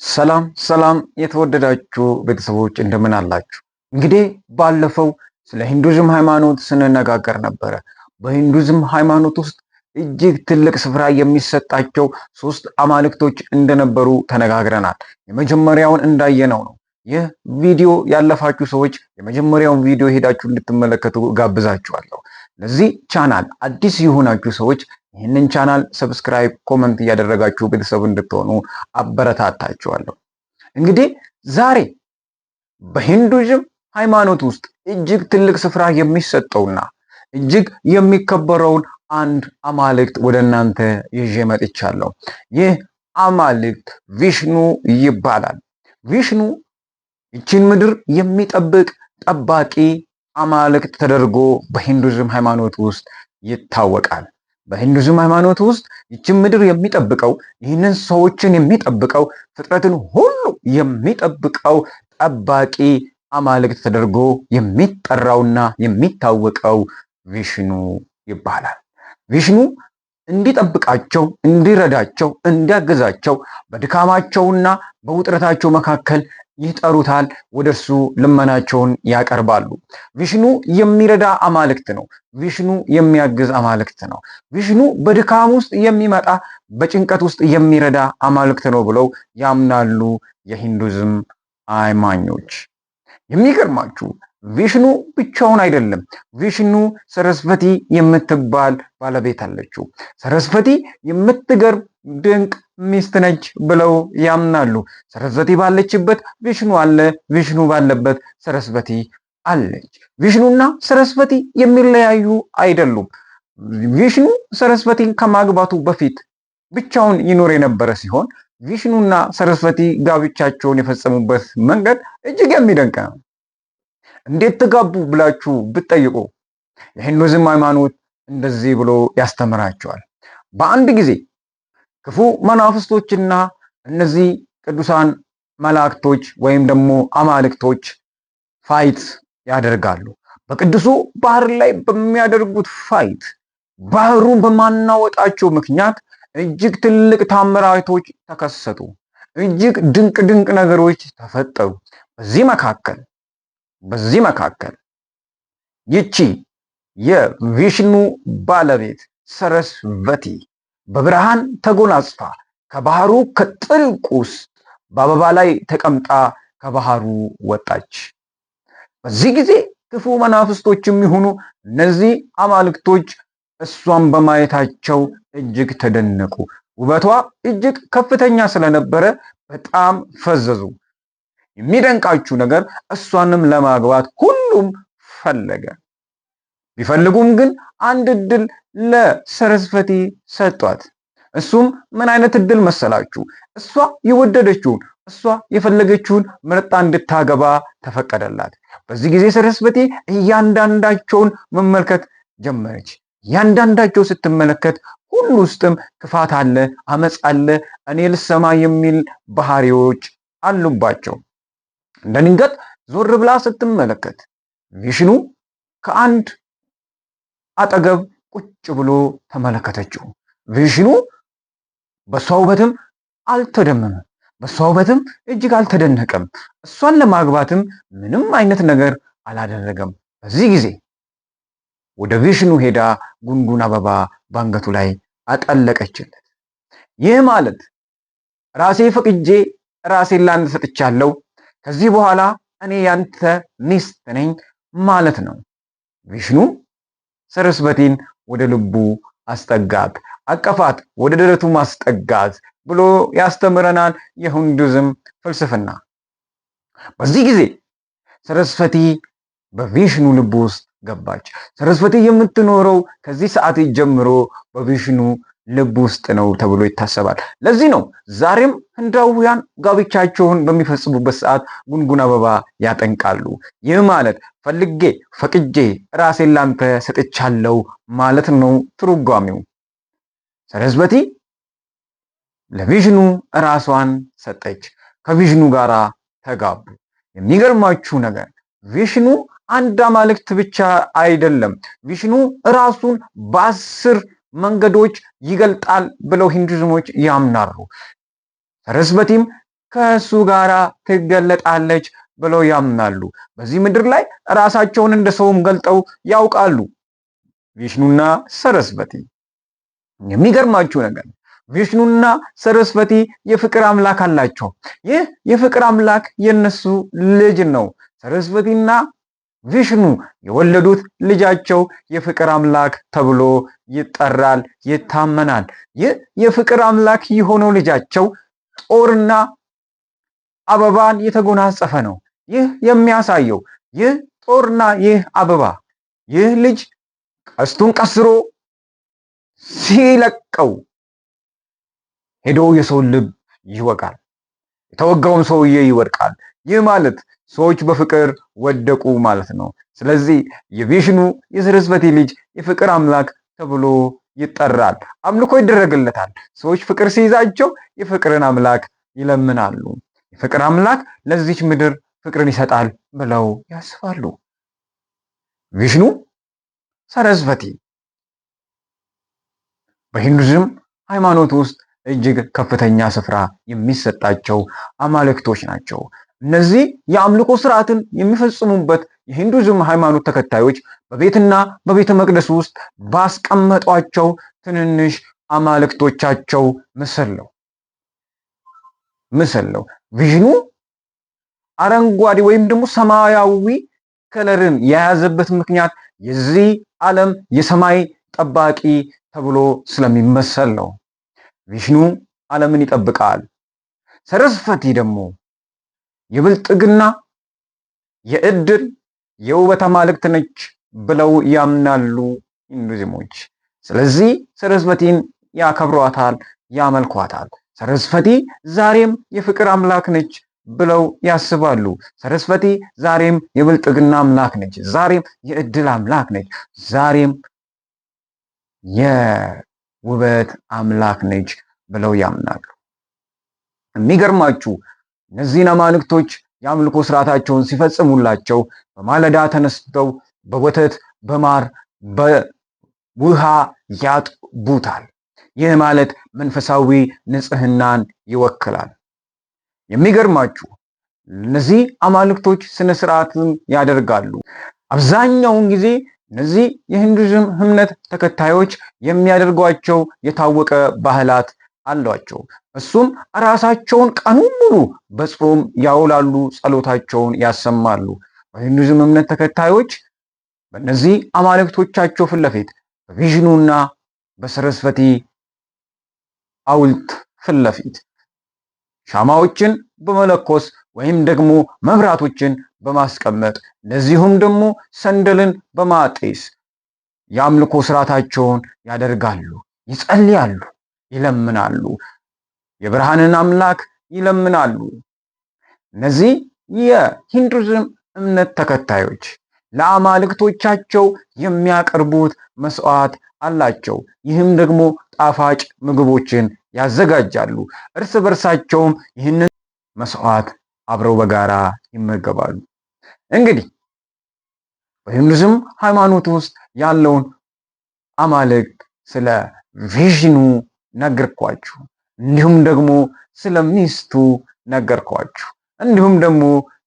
ሰላም ሰላም የተወደዳችሁ ቤተሰቦች እንደምን አላችሁ? እንግዲህ ባለፈው ስለ ሂንዱይዝም ሃይማኖት ስንነጋገር ነበረ። በሂንዱይዝም ሃይማኖት ውስጥ እጅግ ትልቅ ስፍራ የሚሰጣቸው ሶስት አማልክቶች እንደነበሩ ተነጋግረናል። የመጀመሪያውን እንዳየነው ነው። ይህ ቪዲዮ ያለፋችሁ ሰዎች የመጀመሪያውን ቪዲዮ ሄዳችሁ እንድትመለከቱ ጋብዛችኋለሁ። ለዚህ ቻናል አዲስ የሆናችሁ ሰዎች ይህንን ቻናል ሰብስክራይብ፣ ኮመንት እያደረጋችሁ ቤተሰብ እንድትሆኑ አበረታታችኋለሁ። እንግዲህ ዛሬ በሂንዱይዝም ሃይማኖት ውስጥ እጅግ ትልቅ ስፍራ የሚሰጠውና እጅግ የሚከበረውን አንድ አማልክት ወደ እናንተ ይዤ መጥቻለሁ። ይህ አማልክት ቪሽኑ ይባላል። ቪሽኑ ይችን ምድር የሚጠብቅ ጠባቂ አማልክት ተደርጎ በሂንዱይዝም ሃይማኖት ውስጥ ይታወቃል። በሂንዱይዝም ሃይማኖት ውስጥ ይችን ምድር የሚጠብቀው ይህንን ሰዎችን የሚጠብቀው ፍጥረትን ሁሉ የሚጠብቀው ጠባቂ አማልክት ተደርጎ የሚጠራውና የሚታወቀው ቪሽኑ ይባላል። ቪሽኑ እንዲጠብቃቸው፣ እንዲረዳቸው፣ እንዲያግዛቸው በድካማቸውና በውጥረታቸው መካከል ይጠሩታል። ወደሱ ልመናቸውን ያቀርባሉ። ቪሽኑ የሚረዳ አማልክት ነው። ቪሽኑ የሚያግዝ አማልክት ነው። ቪሽኑ በድካም ውስጥ የሚመጣ በጭንቀት ውስጥ የሚረዳ አማልክት ነው ብለው ያምናሉ የሂንዱይዝም አማኞች። የሚገርማችሁ ቪሽኑ ብቻውን አይደለም። ቪሽኑ ሰረስቨቲ የምትባል ባለቤት አለችው። ሰረስቨቲ የምትገርም ድንቅ ሚስት ነች ብለው ያምናሉ። ሰረስቨቲ ባለችበት ቪሽኑ አለ፣ ቪሽኑ ባለበት ሰረስቨቲ አለች። ቪሽኑና ሰረስቨቲ የሚለያዩ አይደሉም። ቪሽኑ ሰረስቨቲን ከማግባቱ በፊት ብቻውን ይኖር የነበረ ሲሆን ቪሽኑና ሰረስቨቲ ጋብቻቸውን የፈጸሙበት መንገድ እጅግ የሚደንቅ ነው። እንዴት ተጋቡ ብላችሁ ብትጠይቁ የሂንዱይዝም ሃይማኖት እንደዚህ ብሎ ያስተምራቸዋል። በአንድ ጊዜ ክፉ መናፍስቶችና እነዚህ ቅዱሳን መላእክቶች ወይም ደግሞ አማልክቶች ፋይት ያደርጋሉ። በቅዱሱ ባህር ላይ በሚያደርጉት ፋይት ባህሩ በማናወጣቸው ምክንያት እጅግ ትልቅ ታምራቶች ተከሰቱ። እጅግ ድንቅ ድንቅ ነገሮች ተፈጠሩ። በዚህ መካከል ይቺ የቪሽኑ ባለቤት ሰረስቨቲ በብርሃን ተጎናጽፋ ከባህሩ ከጥልቅ ውስጥ በአበባ ላይ ተቀምጣ ከባህሩ ወጣች። በዚህ ጊዜ ክፉ መናፍስቶችም ይሁኑ እነዚህ አማልክቶች እሷን በማየታቸው እጅግ ተደነቁ። ውበቷ እጅግ ከፍተኛ ስለነበረ በጣም ፈዘዙ። የሚደንቃችሁ ነገር እሷንም ለማግባት ሁሉም ፈለገ። ቢፈልጉም ግን አንድ እድል ለሰረስቨቲ ሰጧት። እሱም ምን አይነት እድል መሰላችሁ? እሷ የወደደችውን እሷ የፈለገችውን መርጣ እንድታገባ ተፈቀደላት። በዚህ ጊዜ ሰረስቨቲ እያንዳንዳቸውን መመልከት ጀመረች። እያንዳንዳቸው ስትመለከት ሁሉ ውስጥም ክፋት አለ፣ አመፅ አለ፣ እኔ ልሰማ የሚል ባህሪዎች አሉባቸው። እንደ ድንገት ዞር ብላ ስትመለከት ቪሽኑ ከአንድ አጠገብ ቁጭ ብሎ ተመለከተችው። ቪሽኑ በሷ ውበትም አልተደመመም፣ በሷ ውበትም እጅግ አልተደነቀም። እሷን ለማግባትም ምንም አይነት ነገር አላደረገም። በዚህ ጊዜ ወደ ቪሽኑ ሄዳ ጉንጉን አበባ ባንገቱ ላይ አጠለቀችለት። ይህ ማለት ራሴ ፈቅጄ ራሴን ላንተ ሰጥቻለሁ፣ ከዚህ በኋላ እኔ ያንተ ሚስት ነኝ ማለት ነው። ቪሽኑ ሰረስቨቲን ወደ ልቡ አስጠጋት፣ አቀፋት፣ ወደ ደረቱ ማስጠጋት ብሎ ያስተምረናል የሂንዱይዝም ፍልስፍና። በዚህ ጊዜ ሰረስቨቲ በቪሽኑ ልብ ውስጥ ገባች። ሰረስቨቲ የምትኖረው ከዚህ ሰዓት ጀምሮ በቪሽኑ ልብ ውስጥ ነው ተብሎ ይታሰባል። ለዚህ ነው ዛሬም ህንዳውያን ጋብቻቸውን በሚፈጽሙበት ሰዓት ጉንጉን አበባ ያጠንቃሉ። ይህ ማለት ፈልጌ ፈቅጄ ራሴን ላንተ ሰጥቻለሁ ማለት ነው ትርጓሜው። ሰረስቨቲ ለቪሽኑ ራሷን ሰጠች፣ ከቪሽኑ ጋር ተጋቡ። የሚገርማችሁ ነገር ቪሽኑ አንድ አማልክት ብቻ አይደለም። ቪሽኑ ራሱን በ10 መንገዶች ይገልጣል ብለው ሂንዱይዝሞች ያምናሉ። ሰረስቨቲም ከእሱ ጋር ትገለጣለች ብለው ያምናሉ። በዚህ ምድር ላይ ራሳቸውን እንደ ሰውም ገልጠው ያውቃሉ። ቪሽኑና ሰረስወቲ የሚገርማችሁ ነገር ቪሽኑና ሰረስወቲ የፍቅር አምላክ አላቸው። ይህ የፍቅር አምላክ የነሱ ልጅ ነው። ሰረስወቲና ቪሽኑ የወለዱት ልጃቸው የፍቅር አምላክ ተብሎ ይጠራል፣ ይታመናል። ይህ የፍቅር አምላክ የሆነው ልጃቸው ጦርና አበባን የተጎናጸፈ ነው። ይህ የሚያሳየው ይህ ጦርና ይህ አበባ ይህ ልጅ ቀስቱን ቀስሮ ሲለቀው ሄዶ የሰው ልብ ይወጋል፣ የተወጋውም ሰውዬ ይወድቃል። ይህ ማለት ሰዎች በፍቅር ወደቁ ማለት ነው። ስለዚህ የቪሽኑ የሰረስወቲ ልጅ የፍቅር አምላክ ተብሎ ይጠራል። አምልኮ ይደረግለታል። ሰዎች ፍቅር ሲይዛቸው የፍቅርን አምላክ ይለምናሉ። የፍቅር አምላክ ለዚች ምድር ፍቅርን ይሰጣል ብለው ያስባሉ። ቪሽኑ፣ ሰረስወቲ በሂንዱይዝም ሃይማኖት ውስጥ እጅግ ከፍተኛ ስፍራ የሚሰጣቸው አማልክቶች ናቸው። እነዚህ የአምልኮ ስርዓትን የሚፈጽሙበት የሂንዱይዝም ሃይማኖት ተከታዮች በቤትና በቤተ መቅደስ ውስጥ ባስቀመጧቸው ትንንሽ አማልክቶቻቸው ምስል ነው። ቪሽኑ አረንጓዴ ወይም ደግሞ ሰማያዊ ከለርን የያዘበት ምክንያት የዚህ ዓለም የሰማይ ጠባቂ ተብሎ ስለሚመሰል ነው። ቪሽኑ ዓለምን ይጠብቃል። ሰረስወቲ ደግሞ የብልጥግና፣ የእድል፣ የውበት አማልክት ነች ብለው ያምናሉ ሂንዱይዝሞች። ስለዚህ ሰረስወቲን ያከብሯታል፣ ያመልኳታል። ሰረስወቲ ዛሬም የፍቅር አምላክ ነች ብለው ያስባሉ። ሰረስወቲ ዛሬም የብልጥግና አምላክ ነች፣ ዛሬም የእድል አምላክ ነች፣ ዛሬም የውበት አምላክ ነች ብለው ያምናሉ። የሚገርማችሁ እነዚህን አማልክቶች የአምልኮ ስርዓታቸውን ሲፈጽሙላቸው በማለዳ ተነስተው በወተት በማር በውሃ ያጥቡታል። ይህ ማለት መንፈሳዊ ንጽህናን ይወክላል። የሚገርማችሁ እነዚህ አማልክቶች ስነ ስርዓትን ያደርጋሉ። አብዛኛውን ጊዜ እነዚህ የሂንዱይዝም እምነት ተከታዮች የሚያደርጓቸው የታወቀ ባህላት አሏቸው። እሱም ራሳቸውን ቀኑን ሙሉ በጾም ያውላሉ፣ ጸሎታቸውን ያሰማሉ። በሂንዱይዝም እምነት ተከታዮች በእነዚህ አማልክቶቻቸው ፊት ለፊት በቪሽኑና በሰረስወቲ ሐውልት ፊት ለፊት ሻማዎችን በመለኮስ ወይም ደግሞ መብራቶችን በማስቀመጥ እንደዚሁም ደግሞ ሰንደልን በማጤስ የአምልኮ ስርዓታቸውን ያደርጋሉ፣ ይጸልያሉ፣ ይለምናሉ፣ የብርሃንን አምላክ ይለምናሉ። እነዚህ የሂንዱይዝም እምነት ተከታዮች ለአማልክቶቻቸው የሚያቀርቡት መስዋዕት አላቸው። ይህም ደግሞ ጣፋጭ ምግቦችን ያዘጋጃሉ። እርስ በርሳቸውም ይህንን መስዋዕት አብረው በጋራ ይመገባሉ። እንግዲህ በሂንዱይዝም ሃይማኖት ውስጥ ያለውን አማልክት ስለ ቪሽኑ ነገርኳችሁ፣ እንዲሁም ደግሞ ስለ ሚስቱ ነገርኳችሁ፣ እንዲሁም ደግሞ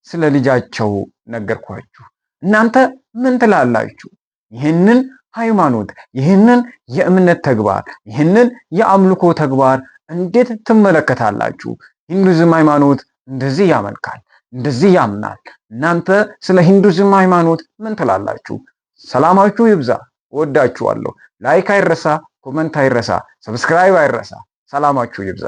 ስለ ልጃቸው ነገርኳችሁ። እናንተ ምን ትላላችሁ? ይህንን ሃይማኖት፣ ይህንን የእምነት ተግባር፣ ይህንን የአምልኮ ተግባር እንዴት ትመለከታላችሁ? ሂንዱይዝም ሃይማኖት እንደዚህ ያመልካል፣ እንደዚህ ያምናል። እናንተ ስለ ሂንዱይዝም ሃይማኖት ምን ትላላችሁ? ሰላማችሁ ይብዛ። እወዳችኋለሁ። ላይክ አይረሳ፣ ኮመንት አይረሳ፣ ሰብስክራይብ አይረሳ። ሰላማችሁ ይብዛ።